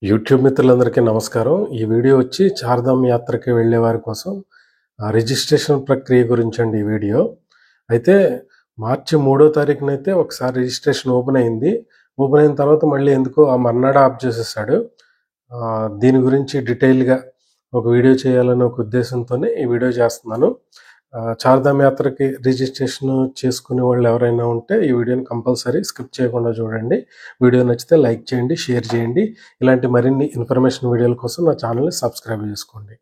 YouTube మిత్రులందరికీ నమస్కారం. ఈ వీడియో వచ్చి చార్ధామ్ యాత్రకి వెళ్ళే వారి కోసం రిజిస్ట్రేషన్ ప్రక్రియ గురించండి ఈ వీడియో. అయితే మార్చి 3వ తారీఖునైతే ఒకసారి రిజిస్ట్రేషన్ ఓపెన్ అయింది. ఓపెన్ అయిన తర్వాత మళ్ళీ ఎందుకో ఆ మర్నాడు ఆఫ్ చేసేసాడు. దీని గురించి డీటెయిల్‌గా ఒక వీడియో చేయాలనే ఒక ఉద్దేశంతోనే ఈ వీడియో చేస్తున్నాను. చార్ధామ్ యాత్రకి రిజిస్ట్రేషన్ చేసుకునే వాళ్ళు ఎవరైనా ఉంటే ఈ వీడియోని కంపల్సరీ స్కిప్ చేయకుండా చూడండి. వీడియో నచ్చితే లైక్ చేయండి, షేర్ చేయండి. ఇలాంటి మరిన్ని ఇన్ఫర్మేషన్ వీడియోల కోసం నా ఛానల్ని సబ్స్క్రైబ్ చేసుకోండి.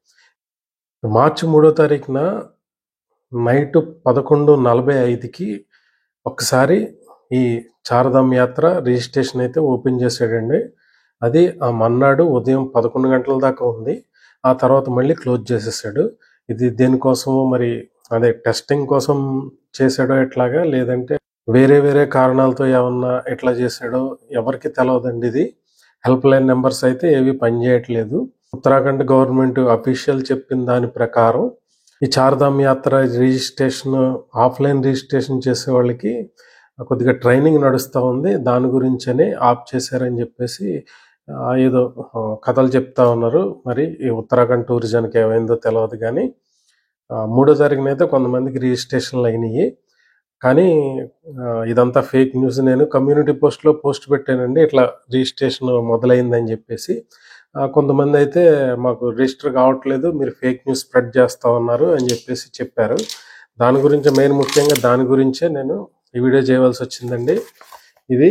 మార్చి 3వ తారీఖున నైట్ 11:45కి ఒక్కసారి ఈ చార్ధామ్ యాత్ర రిజిస్ట్రేషన్ అయితే ఓపెన్ చేశాడండి. అది ఆ మన్నాడు ఉదయం 11 గంటల దాకా ఉంది. ఆ తర్వాత మళ్ళీ క్లోజ్ చేసేసాడు. ఇది దేనికోసమో మరి అదే టెస్టింగ్ కోసం చేశాడో ఎట్లాగా, లేదంటే వేరే వేరే కారణాలతో ఏమన్నా ఎట్లా చేశాడో ఎవరికి తెలియదండి. ఇది హెల్ప్ లైన్ నెంబర్స్ అయితే ఏవి పనిచేయట్లేదు. ఉత్తరాఖండ్ గవర్నమెంట్ అఫీషియల్ చెప్పిన దాని ప్రకారం ఈ చార్ధామ్ యాత్ర రిజిస్ట్రేషన్ ఆఫ్లైన్ రిజిస్ట్రేషన్ చేసే వాళ్ళకి కొద్దిగా ట్రైనింగ్ నడుస్తూ ఉంది. దాని గురించనే ఆఫ్ చేశారని చెప్పేసి ఏదో కథలు చెప్తా ఉన్నారు. మరి ఈ ఉత్తరాఖండ్ టూరిజంకి ఏమైందో తెలియదు. కానీ 3వ తారీఖునైతే కొంతమందికి రిజిస్ట్రేషన్లు అయినాయి. కానీ ఇదంతా ఫేక్ న్యూస్. నేను కమ్యూనిటీ పోస్ట్లో పోస్ట్ పెట్టానండి, ఇట్లా రిజిస్ట్రేషన్ మొదలైందని చెప్పేసి. కొంతమంది అయితే మాకు రిజిస్టర్ కావట్లేదు, మీరు ఫేక్ న్యూస్ స్ప్రెడ్ చేస్తూ ఉన్నారు అని చెప్పేసి చెప్పారు. దాని గురించి ముఖ్యంగా దాని గురించే నేను ఈ వీడియో చేయవలసి వచ్చిందండి. ఇది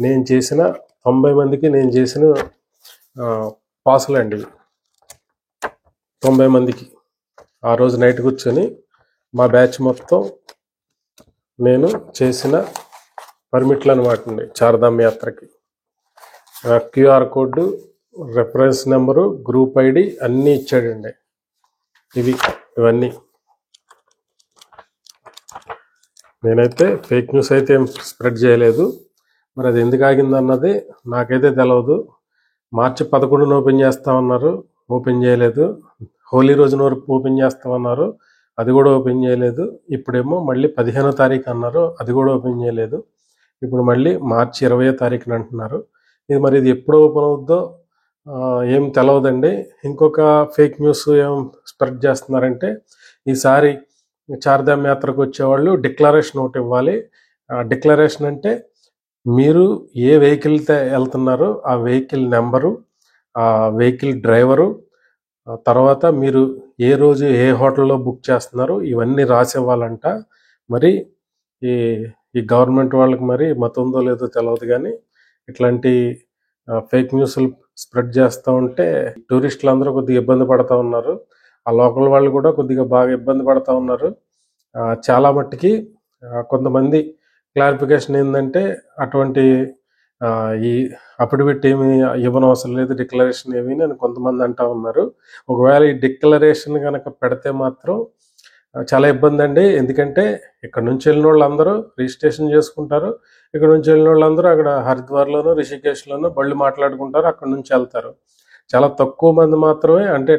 నేను చేసిన 90 మందికి నేను చేసిన పాసులు అండి. 90 మందికి ఆ రోజు నైట్ కూర్చొని మా బ్యాచ్ మొత్తం నేను చేసిన పర్మిట్లు అనమాట అండి. చార్ధామ్ యాత్రకి QR code, reference number, group ID అన్నీ ఇచ్చాడండి. ఇవన్నీ నేనైతే ఫేక్ న్యూస్ అయితే ఏం స్ప్రెడ్ చేయలేదు. మరి అది ఎందుకు ఆగిందన్నది నాకైతే తెలియదు. మార్చి 11న ఓపెన్ చేస్తామన్నారు, ఓపెన్ చేయలేదు. హోలీ రోజున ఓపెన్ చేస్తామన్నారు, అది కూడా ఓపెన్ చేయలేదు. ఇప్పుడేమో మళ్ళీ 15వ తారీఖు అన్నారు, అది కూడా ఓపెన్ చేయలేదు. ఇప్పుడు మళ్ళీ మార్చి 20వ తారీఖున అంటున్నారు. ఇది ఎప్పుడు ఓపెన్ అవుద్దో ఏం తెలియదండి. ఇంకొక ఫేక్ న్యూస్ ఏం స్ప్రెడ్ చేస్తున్నారంటే, ఈసారి చార్ధామ్ యాత్రకు వచ్చేవాళ్ళు డిక్లరేషన్ ఒకటి ఇవ్వాలి. డిక్లరేషన్ అంటే మీరు ఏ వెహికల్తో వెళ్తున్నారో ఆ వెహికల్ నెంబరు, ఆ వెహికల్ డ్రైవరు, తర్వాత మీరు ఏ రోజు ఏ హోటల్లో బుక్ చేస్తున్నారు, ఇవన్నీ రాసివ్వాలంట. మరి ఈ గవర్నమెంట్ వాళ్ళకి మరి మతం ఉందో లేదో తెలియదు. కానీ ఇట్లాంటి ఫేక్ న్యూస్లు స్ప్రెడ్ చేస్తూ ఉంటే టూరిస్టులు అందరూ కొద్దిగా ఇబ్బంది పడుతూ ఉన్నారు. ఆ లోకల్ వాళ్ళు కూడా కొద్దిగా బాగా ఇబ్బంది పడుతూ ఉన్నారు. చాలా మట్టుకి కొంతమంది క్లారిఫికేషన్ ఏంటంటే, అటువంటి ఈ అఫిడవిట్ ఏమి ఇవ్వనవసరం లేదు, డిక్లరేషన్ ఏమి అని కొంతమంది అంటూ ఉన్నారు. ఒకవేళ ఈ డిక్లరేషన్ కనుక పెడితే మాత్రం చాలా ఇబ్బంది అండి. ఎందుకంటే ఇక్కడ నుంచి వెళ్ళిన వాళ్ళందరూ రిజిస్ట్రేషన్ చేసుకుంటారు. ఇక్కడ నుంచి వెళ్ళిన వాళ్ళందరూ అక్కడ హరిద్వార్లోనూ రిషికేశ్లోనూ బళ్ళు మాట్లాడుకుంటారు, అక్కడ నుంచి వెళ్తారు. చాలా తక్కువ మంది మాత్రమే, అంటే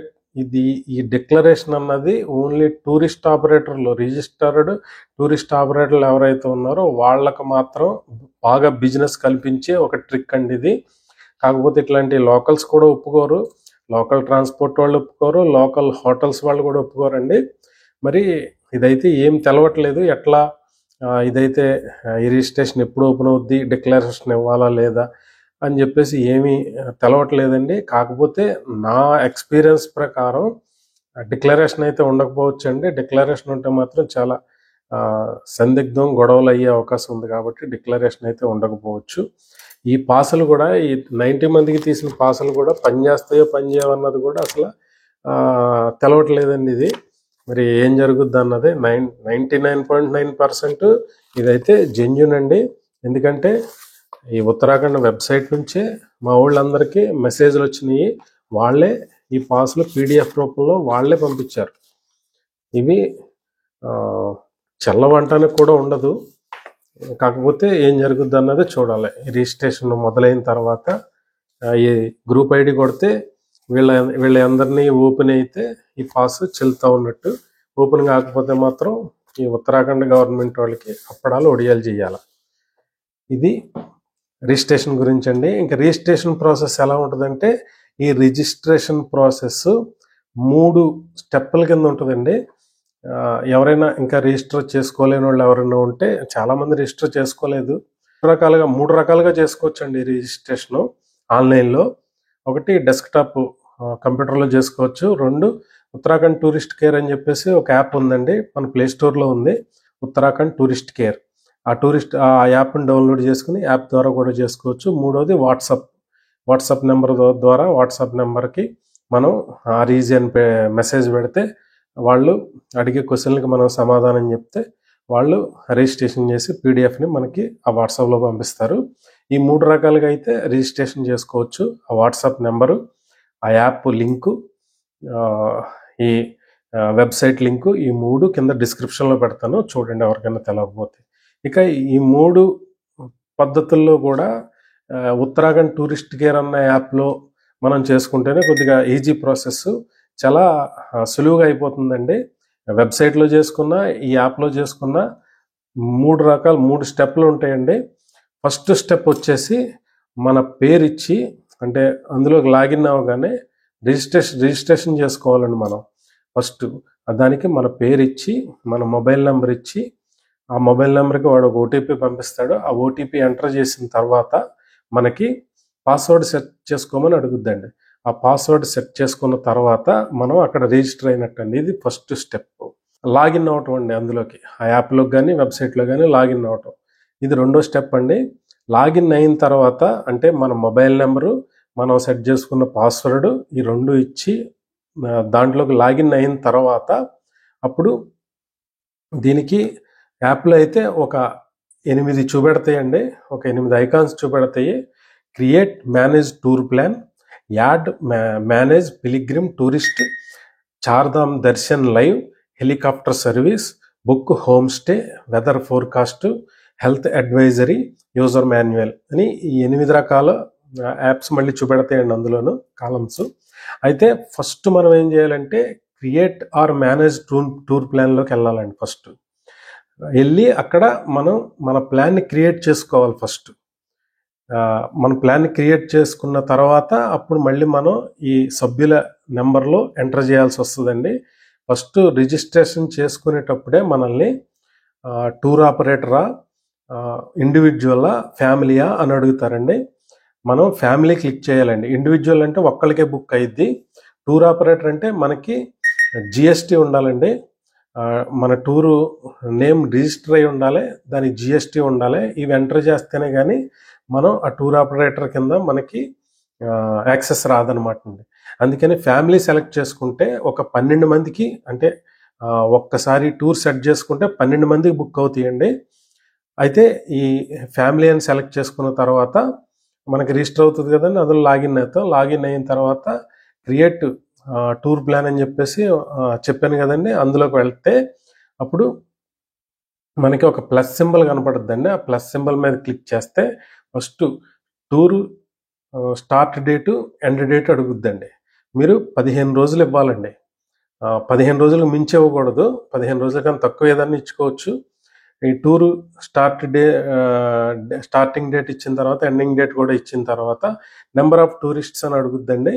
ఈ డిక్లరేషన్ అన్నది ఓన్లీ టూరిస్ట్ ఆపరేటర్లు, రిజిస్టర్డ్ టూరిస్ట్ ఆపరేటర్లు ఎవరైతే ఉన్నారో వాళ్ళకు మాత్రం బాగా బిజినెస్ కల్పించే ఒక ట్రిక్ అండి ఇది. కాకపోతే ఇట్లాంటి లోకల్స్ కూడా ఒప్పుకోరు, లోకల్ ట్రాన్స్పోర్ట్ వాళ్ళు ఒప్పుకోరు, లోకల్ హోటల్స్ వాళ్ళు కూడా ఒప్పుకోరండి. మరి ఇదైతే ఏం తెలవట్లేదు. ఎట్లా ఇదైతే ఈ రిజిస్ట్రేషన్ ఎప్పుడు ఓపెన్ అవుద్ది, డిక్లరేషన్ ఇవ్వాలా లేదా అని చెప్పేసి ఏమీ తెలవట్లేదండి. కాకపోతే నా ఎక్స్పీరియన్స్ ప్రకారం డిక్లరేషన్ అయితే ఉండకపోవచ్చు అండి. డిక్లరేషన్ ఉంటే మాత్రం చాలా సందిగ్ధం, గొడవలు అయ్యే అవకాశం ఉంది. కాబట్టి డిక్లరేషన్ అయితే ఉండకపోవచ్చు. ఈ పాసులు కూడా, ఈ 90 మందికి తీసిన పాసులు కూడా పనిచేస్తాయో పనిచేయవన్నది కూడా అసలు తెలవట్లేదండి. ఇది మరి ఏం జరుగుద్ది అన్నది 99.9% ఇదైతే జెన్యూన్ అండి. ఎందుకంటే ఈ ఉత్తరాఖండ్ వెబ్సైట్ నుంచే మా వాళ్ళందరికీ మెసేజ్లు వచ్చినాయి. వాళ్ళే ఈ పాసులు PDF రూపంలో వాళ్ళే పంపించారు. ఇవి చల్లవంటానికి కూడా ఉండదు. కాకపోతే ఏం జరుగుద్ది అన్నది చూడాలి. రిజిస్ట్రేషన్ మొదలైన తర్వాత ఈ గ్రూప్ ఐడి కొడితే వీళ్ళందరినీ ఓపెన్ అయితే ఈ పాస్ చెల్లుతూ ఉన్నట్టు. ఓపెన్ కాకపోతే మాత్రం ఈ ఉత్తరాఖండ్ గవర్నమెంట్ వాళ్ళకి అప్పడాలు ఒడియాలు చేయాలి. ఇది రిజిస్ట్రేషన్ గురించి అండి. ఇంకా రిజిస్ట్రేషన్ ప్రాసెస్ ఎలా ఉంటుందంటే, ఈ రిజిస్ట్రేషన్ ప్రాసెస్ 3 స్టెప్పుల కింద ఉంటుందండి. ఎవరైనా ఇంకా రిజిస్టర్ చేసుకోలేని వాళ్ళు ఎవరైనా ఉంటే, చాలామంది రిజిస్టర్ చేసుకోలేదు. 3 రకాలుగా చేసుకోవచ్చండి రిజిస్ట్రేషను ఆన్లైన్లో. ఒకటి డెస్క్టాప్ కంప్యూటర్లో చేసుకోవచ్చు. 2 ఉత్తరాఖండ్ టూరిస్ట్ కేర్ అని చెప్పేసి ఒక యాప్ ఉందండి, మన ప్లే స్టోర్లో ఉంది, ఉత్తరాఖండ్ టూరిస్ట్ కేర్. ఆ యాప్ని డౌన్లోడ్ చేసుకుని యాప్ ద్వారా కూడా చేసుకోవచ్చు. 3వది వాట్సాప్ నెంబర్ ద్వారా వాట్సాప్ నెంబర్కి మనం ఆ రీజియన్ మెసేజ్ పెడితే వాళ్ళు అడిగే క్వశ్చన్లకి మనం సమాధానం చెప్తే వాళ్ళు రిజిస్ట్రేషన్ చేసి పీడిఎఫ్ని మనకి ఆ వాట్సాప్లో పంపిస్తారు. ఈ 3 రకాలుగా అయితే రిజిస్ట్రేషన్ చేసుకోవచ్చు. ఆ వాట్సాప్ నెంబరు, ఆ యాప్ లింకు, ఈ వెబ్సైట్ లింకు, ఈ 3 కింద డిస్క్రిప్షన్లో పెడతాను, చూడండి ఎవరికైనా తెలియకపోతే. ఇక ఈ 3 పద్ధతుల్లో కూడా ఉత్తరాఖండ్ టూరిస్ట్ కేర్ అన్న యాప్లో మనం చేసుకుంటేనే కొద్దిగా ఈజీ ప్రాసెస్, చాలా సులువుగా అయిపోతుందండి. వెబ్సైట్లో చేసుకున్నా, ఈ యాప్లో చేసుకున్నా 3 స్టెప్లు ఉంటాయండి. ఫస్ట్ స్టెప్ వచ్చేసి మన పేరు ఇచ్చి, అంటే అందులోకి లాగిన్ అవ్వగానే రిజిస్ట్రేషన్ చేసుకోవాలండి మనం. ఫస్ట్ దానికి మన పేరు ఇచ్చి, మన మొబైల్ నెంబర్ ఇచ్చి, ఆ మొబైల్ నెంబర్కి వాడు ఒక ఓటీపీ పంపిస్తాడు. ఆ ఓటీపీ ఎంటర్ చేసిన తర్వాత మనకి పాస్వర్డ్ సెట్ చేసుకోమని అడుగుద్దండి. ఆ పాస్వర్డ్ సెట్ చేసుకున్న తర్వాత మనం అక్కడ రిజిస్టర్ అయినట్టండి. ఇది ఫస్ట్ స్టెప్. లాగిన్ అవటం అండి, అందులోకి ఆ యాప్లోకి కానీ వెబ్సైట్లో కానీ లాగిన్ అవటం. ఇది 2వ స్టెప్ అండి. లాగిన్ అయిన తర్వాత, అంటే మన మొబైల్ నెంబరు, మనం సెట్ చేసుకున్న పాస్వర్డ్, ఈ 2 ఇచ్చి దాంట్లోకి లాగిన్ అయిన తర్వాత అప్పుడు దీనికి యాప్లో అయితే ఒక 8 చూపెడతాయండి, ఒక 8 ఐకాన్స్ చూపెడతాయి. Create manage tour plan, add manage pilgrim tourist, Chardham darshan live, helicopter service, book home stay, weather forecast, health advisory, user manual అని ఈ 8 రకాల యాప్స్ మళ్ళీ చూపెడతాయండి అందులోను కాలమ్స్. అయితే ఫస్ట్ మనం ఏం చేయాలంటే క్రియేట్ ఆర్ మేనేజ్ టూర్ ప్లాన్లోకి వెళ్ళాలండి. ఫస్ట్ వెళ్ళి అక్కడ మనం మన ప్లాన్ని క్రియేట్ చేసుకోవాలి. ఫస్ట్ మన ప్లాన్ క్రియేట్ చేసుకున్న తర్వాత అప్పుడు మళ్ళీ మనం ఈ సభ్యుల నెంబర్లో ఎంటర్ చేయాల్సి వస్తుందండి. ఫస్ట్ రిజిస్ట్రేషన్ చేసుకునేటప్పుడే మనల్ని టూర్ ఆపరేటరా, ఇండివిజువలా, ఫ్యామిలీయా అని అడుగుతారండి. మనం ఫ్యామిలీ క్లిక్ చేయాలండి. ఇండివిజువల్ అంటే ఒక్కరికే బుక్ అయ్యిద్ది. టూర్ ఆపరేటర్ అంటే మనకి జిఎస్టీ ఉండాలండి. మన టూరు నేమ్ రిజిస్టర్ అయి ఉండాలి, దానికి జిఎస్టీ ఉండాలి. ఇవి ఎంటర్ చేస్తేనే కానీ మనం ఆ టూర్ ఆపరేటర్ కింద మనకి యాక్సెస్ రాదనమాట అండి. అందుకని ఫ్యామిలీ సెలెక్ట్ చేసుకుంటే ఒక 12 మందికి, అంటే ఒక్కసారి టూర్ సెట్ చేసుకుంటే 12 మందికి బుక్ అవుతాయండి. అయితే ఈ ఫ్యామిలీ అని సెలెక్ట్ చేసుకున్న తర్వాత మనకి రిజిస్టర్ అవుతుంది కదండి, అందులో లాగిన్ అవుతాం. లాగిన్ అయిన తర్వాత క్రియేట్ టూర్ ప్లాన్ అని చెప్పేసి చెప్పాను కదండి, అందులోకి వెళ్తే అప్పుడు మనకి ఒక ప్లస్ సింబల్ కనపడుతుందండి. ఆ ప్లస్ సింబల్ మీద క్లిక్ చేస్తే first tour start date, end date అడుగుద్దండి. మీరు 15 రోజులు ఇవ్వాలండి. 15 రోజులకు మించి ఇవ్వకూడదు. 15 రోజుల కన్నా తక్కువ ఏదన్నా ఇచ్చుకోవచ్చు. ఈ టూరు స్టార్టింగ్ డేట్ ఇచ్చిన తర్వాత ఎండింగ్ డేట్ కూడా ఇచ్చిన తర్వాత నెంబర్ ఆఫ్ టూరిస్ట్స్ అని అడుగుద్దండి.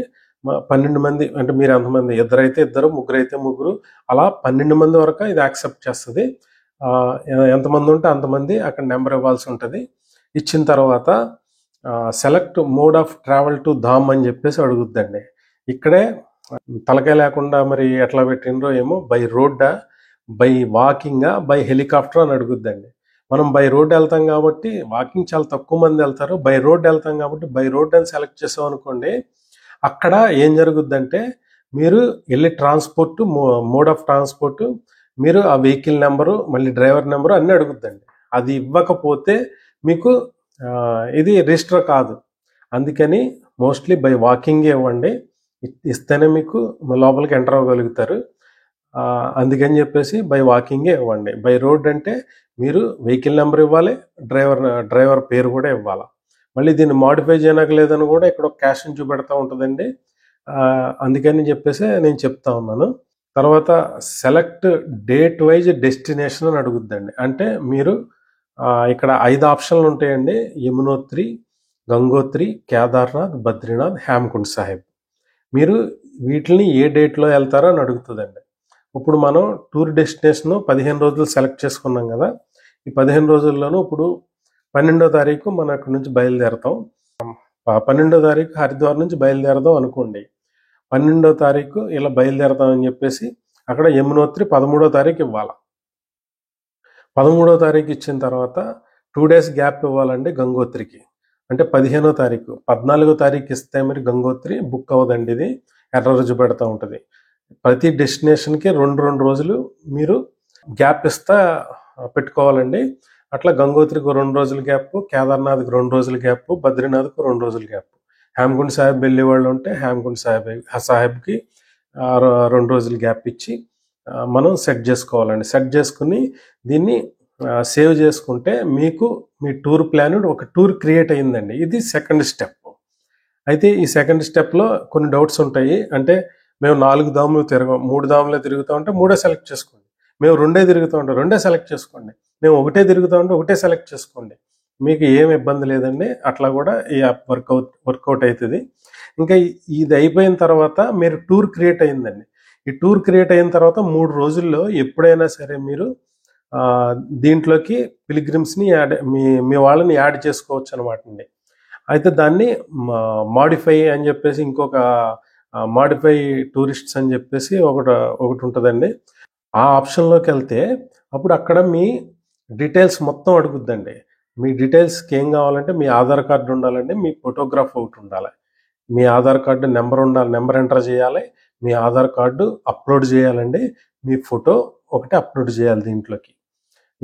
12 మంది అంటే మీరు ఎంతమంది, ఇద్దరైతే ఇద్దరు, ముగ్గురైతే ముగ్గురు, అలా 12 మంది వరకు ఇది యాక్సెప్ట్ చేస్తుంది. ఎంతమంది ఉంటే అంతమంది అక్కడ నెంబర్ ఇవ్వాల్సి ఉంటుంది. ఇచ్చిన తర్వాత select mode of travel to Dham అని చెప్పేసి అడుగుద్దండి. ఇక్కడే తలకాయ లేకుండా మరి ఎట్లా పెట్టినరో ఏమో, బై రోడ్డా, బై వాకింగా, బై హెలికాప్టర్ అని అడుగుద్దండి. మనం బై రోడ్ వెళ్తాం కాబట్టి, వాకింగ్ చాలా తక్కువ మంది వెళ్తారు, బై రోడ్ వెళ్తాం కాబట్టి బై రోడ్ అని సెలెక్ట్ చేసాం అనుకోండి, అక్కడ ఏం జరుగుద్దంటే మీరు వెళ్ళి ట్రాన్స్పోర్ట్, మోడ్ ఆఫ్ ట్రాన్స్పోర్ట్, మీరు ఆ వెహికల్ నెంబరు, మళ్ళీ డ్రైవర్ నెంబరు అన్నీ అడుగుద్దండి. అది ఇవ్వకపోతే మీకు ఇది రిజిస్టర్ కాదు. అందుకని మోస్ట్లీ బై వాకింగే ఇవ్వండి, ఇస్తేనే మీకు లోపలికి ఎంటర్ అవ్వగలుగుతారు. అందుకని చెప్పేసి బై వాకింగే ఇవ్వండి. బై రోడ్ అంటే మీరు వెహికల్ నెంబర్ ఇవ్వాలి, డ్రైవర్ పేరు కూడా ఇవ్వాలి. మళ్ళీ దీన్ని మాడిఫై చేయనక్కలేదని కూడా ఇక్కడ ఒక క్యాషన్ చూపెడతా ఉంటుందండి. అందుకని చెప్పేసి నేను చెప్తా ఉన్నాను. తర్వాత సెలెక్ట్ డేట్ వైజ్ డెస్టినేషన్ అని అడుగుద్దండి. అంటే మీరు ఇక్కడ 5 ఆప్షన్లు ఉంటాయండి. యమునోత్రి, గంగోత్రి, కేదార్నాథ్, బద్రీనాథ్, హేమకుండ్ సాహిబ్. మీరు వీటిని ఏ డేట్లో వెళ్తారో అని అడుగుతుందండి. ఇప్పుడు మనం టూర్ డెస్టినేషన్ 15 రోజులు సెలెక్ట్ చేసుకున్నాం కదా. ఈ 15 రోజుల్లోనూ ఇప్పుడు 12వ తారీఖు మనం అక్కడి నుంచి బయలుదేరతాం. 12వ తారీఖు హరిద్వార్ నుంచి బయలుదేరదాం అనుకోండి. 12వ తారీఖు ఇలా బయలుదేరదాం అని చెప్పేసి అక్కడ యమునోత్రి 13వ తారీఖు ఇవ్వాలి. 13వ తారీఖు ఇచ్చిన తర్వాత 2 days గ్యాప్ ఇవ్వాలండి గంగోత్రికి. అంటే 15వ తారీఖు 14వ తారీఖు ఇస్తే మరి గంగోత్రి బుక్ అవ్వదండి. ఇది ఎర్రర్ చూపెడతా ఉంటుంది. ప్రతి డెస్టినేషన్కి 2 రోజులు మీరు గ్యాప్ ఇస్తా పెట్టుకోవాలండి. అట్లా గంగోత్రికి 2 రోజుల గ్యాప్, కేదార్నాథ్కి 2 రోజుల గ్యాప్, బద్రీనాథ్కి 2 రోజుల గ్యాప్. హేమకుండ్ సాహిబ్ వెళ్ళే వాళ్ళు ఉంటే హేమకుండ్ సాహిబ్కి 2 రోజుల గ్యాప్ ఇచ్చి మనం సెట్ చేసుకోవాలండి. సెట్ చేసుకుని దీన్ని సేవ్ చేసుకుంటే మీకు మీ టూర్ ప్లాన్ ఒక టూర్ క్రియేట్ అయిందండి. ఇది సెకండ్ స్టెప్. అయితే ఈ సెకండ్ స్టెప్లో కొన్ని డౌట్స్ ఉంటాయి. అంటే మేము 4 దాములు తిరగం, 3 దాములే తిరుగుతూ ఉంటే 3 సెలెక్ట్ చేసుకోండి. మేము 2 తిరుగుతూ ఉంటే 2 సెలెక్ట్ చేసుకోండి. మేము 1 తిరుగుతూ ఉంటే 1 సెలెక్ట్ చేసుకోండి. మీకు ఏం ఇబ్బంది లేదండి. అట్లా కూడా ఈ యాప్ వర్కౌట్ అవుతుంది. ఇంకా ఇది అయిపోయిన తర్వాత మీరు టూర్ క్రియేట్ అయిందండి. ఈ టూర్ క్రియేట్ అయిన తర్వాత 3 రోజుల్లో ఎప్పుడైనా సరే మీరు దీంట్లోకి పిలిగ్రిమ్స్ని మీ వాళ్ళని యాడ్ చేసుకోవచ్చు అనమాట అండి. అయితే దాన్ని మాడిఫై అని చెప్పేసి ఇంకొక మాడిఫై టూరిస్ట్స్ అని చెప్పేసి ఒకటి ఉంటుందండి. ఆ ఆప్షన్లోకి వెళ్తే అప్పుడు అక్కడ మీ డీటెయిల్స్ మొత్తం అడుగుద్దండి. మీ డీటెయిల్స్కి ఏం కావాలంటే మీ ఆధార్ కార్డు ఉండాలండి, మీ ఫోటోగ్రాఫ్ ఒకటి ఉండాలి, మీ ఆధార్ కార్డు నెంబర్ ఉండాలి, నెంబర్ ఎంటర్ చేయాలి, మీ ఆధార్ కార్డు అప్లోడ్ చేయాలండి, మీ ఫోటో ఒకటి అప్లోడ్ చేయాలి దీంట్లోకి.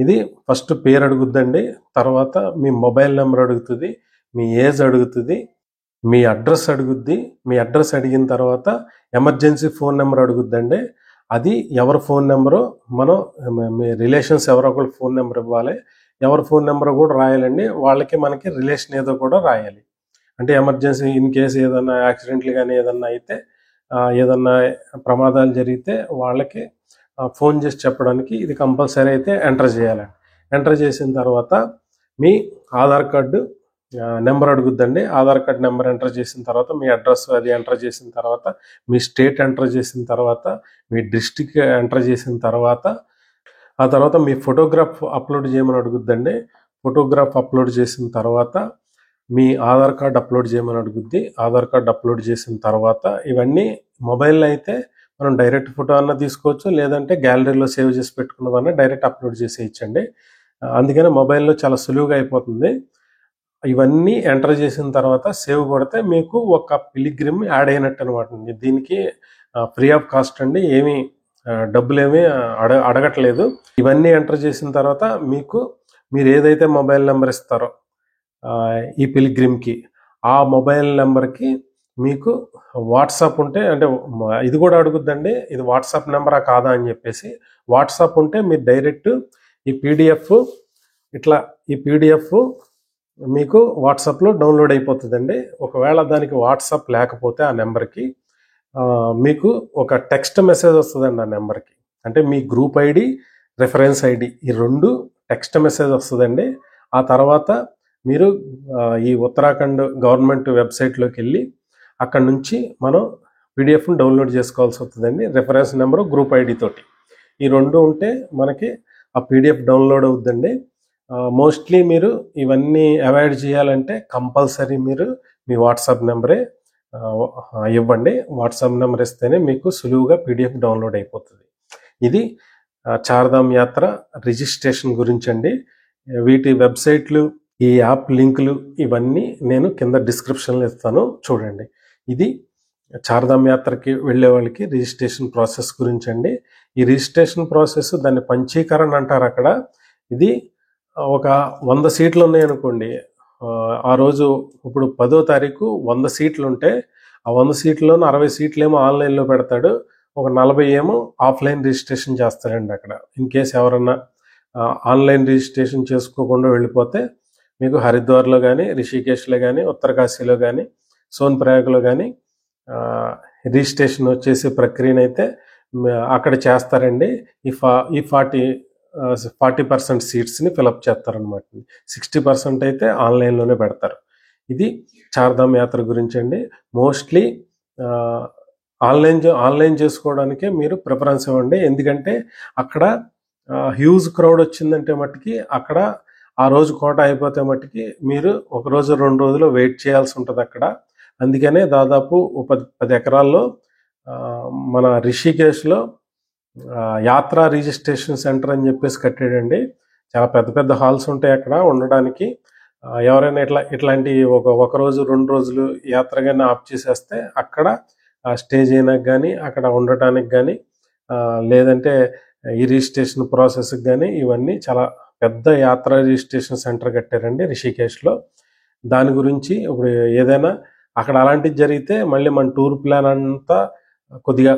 ఇది ఫస్ట్ పేరు అడుగుద్దండి, తర్వాత మీ మొబైల్ నెంబర్ అడుగుతుంది, మీ ఏజ్ అడుగుతుంది, మీ అడ్రస్ అడుగుద్ది. మీ అడ్రస్ అడిగిన తర్వాత ఎమర్జెన్సీ ఫోన్ నెంబర్ అడుగుద్దండి. అది ఎవరి ఫోన్ నెంబరో మనం మీ రిలేషన్స్ ఎవరో ఒకరు ఫోన్ నెంబర్ ఇవ్వాలి. ఎవరి ఫోన్ నెంబర్ కూడా రాయాలండి. వాళ్ళకి మనకి రిలేషన్ ఏదో కూడా రాయాలి. అంటే ఎమర్జెన్సీ ఇన్ కేసు ఏదన్నా యాక్సిడెంట్లు కానీ ఏదన్నా అయితే, ఏదన్నా ప్రమాదాలు జరిగితే వాళ్ళకి ఫోన్ చేసి చెప్పడానికి ఇది కంపల్సరీ అయితే ఎంటర్ చేయాలండి. ఎంటర్ చేసిన తర్వాత మీ ఆధార్ కార్డు నెంబర్ అడుగుద్దండి. ఆధార్ కార్డు నెంబర్ ఎంటర్ చేసిన తర్వాత మీ అడ్రస్ అది ఎంటర్ చేసిన తర్వాత మీ స్టేట్ ఎంటర్ చేసిన తర్వాత మీ డిస్ట్రిక్ట్ ఎంటర్ చేసిన తర్వాత ఆ తర్వాత మీ ఫోటోగ్రాఫ్ అప్లోడ్ చేయమని అడుగుద్దండి. ఫోటోగ్రాఫ్ అప్లోడ్ చేసిన తర్వాత మీ ఆధార్ కార్డు అప్లోడ్ చేయమని అడుగుద్ది. ఆధార్ కార్డు అప్లోడ్ చేసిన తర్వాత ఇవన్నీ మొబైల్లో అయితే మనం డైరెక్ట్ ఫోటో అన్న తీసుకోవచ్చు, లేదంటే గ్యాలరీలో సేవ్ చేసి పెట్టుకున్నదన్నా డైరెక్ట్ అప్లోడ్ చేసేయచ్చండి. అందుకని మొబైల్లో చాలా సులువుగా అయిపోతుంది. ఇవన్నీ ఎంటర్ చేసిన తర్వాత సేవ్ కొడితే మీకు ఒక పిలిగ్రిమ్ యాడ్ అయినట్టు అనమాట. దీనికి ఫ్రీ ఆఫ్ కాస్ట్ అండి, ఏమీ డబ్బులు ఏమీ అడగట్లేదు. ఇవన్నీ ఎంటర్ చేసిన తర్వాత మీరు ఏదైతే మొబైల్ నెంబర్ ఇస్తారో ఈ పిలిగ్రిమ్కి, ఆ మొబైల్ నెంబర్కి మీకు వాట్సాప్ ఉంటే, అంటే ఇది కూడా అడుగుద్దండి, ఇది వాట్సాప్ నెంబరా కాదా అని చెప్పేసి. వాట్సాప్ ఉంటే మీరు డైరెక్ట్ ఈ పీడిఎఫ్ ఈ పీడిఎఫ్ మీకు వాట్సాప్లో డౌన్లోడ్ అయిపోతుందండి. ఒకవేళ దానికి వాట్సాప్ లేకపోతే ఆ నెంబర్కి మీకు ఒక టెక్స్ట్ మెసేజ్ వస్తుందండి ఆ నెంబర్కి. అంటే మీ గ్రూప్ ఐడి, రెఫరెన్స్ ఐడి ఈ 2 టెక్స్ట్ మెసేజ్ వస్తుందండి. ఆ తర్వాత మీరు ఈ ఉత్తరాఖండ్ గవర్నమెంట్ వెబ్సైట్లోకి వెళ్ళి అక్కడ నుంచి మనం పీడిఎఫ్ని డౌన్లోడ్ చేసుకోవాల్సి వస్తుందండి. రెఫరెన్స్ నెంబరు, గ్రూప్ ఐడి తోటి ఈ 2 ఉంటే మనకి ఆ పీడిఎఫ్ డౌన్లోడ్ అవుతుందండి. మోస్ట్లీ మీరు ఇవన్నీ అవాయిడ్ చేయాలంటే కంపల్సరీ మీరు మీ వాట్సాప్ నెంబరే ఇవ్వండి. వాట్సాప్ నెంబర్ ఇస్తేనే మీకు సులువుగా పీడిఎఫ్ డౌన్లోడ్ అయిపోతుంది. ఇది చార్ధామ్ యాత్ర రిజిస్ట్రేషన్ గురించి అండి. వీటి వెబ్సైట్లు, ఈ యాప్ లింకులు ఇవన్నీ నేను కింద డిస్క్రిప్షన్లో ఇస్తాను, చూడండి. ఇది చార్ధామ్ యాత్రకి వెళ్ళే వాళ్ళకి రిజిస్ట్రేషన్ ప్రాసెస్ గురించి అండి. ఈ రిజిస్ట్రేషన్ ప్రాసెస్ దాన్ని పంచీకరణ అంటారు అక్కడ. ఇది ఒక 100 సీట్లు ఉన్నాయనుకోండి, ఆ రోజు ఇప్పుడు 10వ తారీఖు 100 సీట్లు ఉంటే ఆ 100 సీట్లోనూ 60 సీట్లు ఏమో ఆన్లైన్లో పెడతాడు, ఒక 40 ఏమో ఆఫ్లైన్ రిజిస్ట్రేషన్ చేస్తాడండి అక్కడ. ఇన్ కేస్ ఎవరన్నా ఆన్లైన్ రిజిస్ట్రేషన్ చేసుకోకుండా వెళ్ళిపోతే మీకు హరిద్వార్లో కానీ, రిషికేశ్లో కానీ, ఉత్తరకాశీలో కానీ, సోన్ప్రయాగ్లో కానీ రిజిస్ట్రేషన్ చేసే ప్రక్రియనైతే అక్కడ చేస్తారండి. ఈ 40% సీట్స్ని ఫిలప్ చేస్తారనమాట. 60% అయితే ఆన్లైన్లోనే పెడతారు. ఇది చార్ధామ్ యాత్ర గురించి అండి. మోస్ట్లీ ఆన్లైన్ చేసుకోవడానికే మీరు ప్రిఫరెన్స్ ఇవ్వండి. ఎందుకంటే అక్కడ హ్యూజ్ క్రౌడ్ వచ్చిందంటే మట్టుకి అక్కడ ఆ రోజు కోట అయిపోతే మట్టుకి మీరు ఒక రోజు 2 రోజులు వెయిట్ చేయాల్సి ఉంటుంది అక్కడ. అందుకనే దాదాపు 10 ఎకరాల్లో మన రిషికేశ్లో యాత్రా రిజిస్ట్రేషన్ సెంటర్ అని చెప్పేసి కట్టాడండి. చాలా పెద్ద పెద్ద హాల్స్ ఉంటాయి అక్కడ ఉండడానికి. ఎవరైనా ఇట్లాంటి ఒక రోజు 2 రోజులు యాత్రగానే ఆప్ చేసేస్తే అక్కడ స్టే చేయడానికి కానీ అక్కడ ఉండటానికి కానీ లేదంటే ఈ రిజిస్ట్రేషన్ ప్రాసెస్కి కానీ ఇవన్నీ చాలా పెద్ద యాత్రా రిజిస్ట్రేషన్ సెంటర్ కట్టారండి రిషికేశ్లో. దాని గురించి ఇప్పుడు ఏదైనా అక్కడ అలాంటిది జరిగితే మళ్ళీ మన టూర్ ప్లాన్ అంతా కొద్దిగా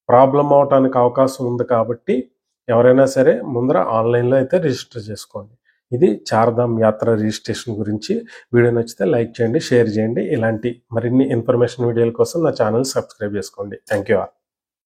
ప్రాబ్లం అవడానికి అవకాశం ఉంది. కాబట్టి ఎవరైనా సరే ముందర ఆన్లైన్లో అయితే రిజిస్టర్ చేసుకోండి. ఇది చార్ధామ్ యాత్ర రిజిస్ట్రేషన్ గురించి. వీడియో నచ్చితే లైక్ చేయండి, షేర్ చేయండి. ఇలాంటి మరిన్ని ఇన్ఫర్మేషన్ వీడియోల కోసం నా ఛానల్ సబ్స్క్రైబ్ చేసుకోండి. Thank you all.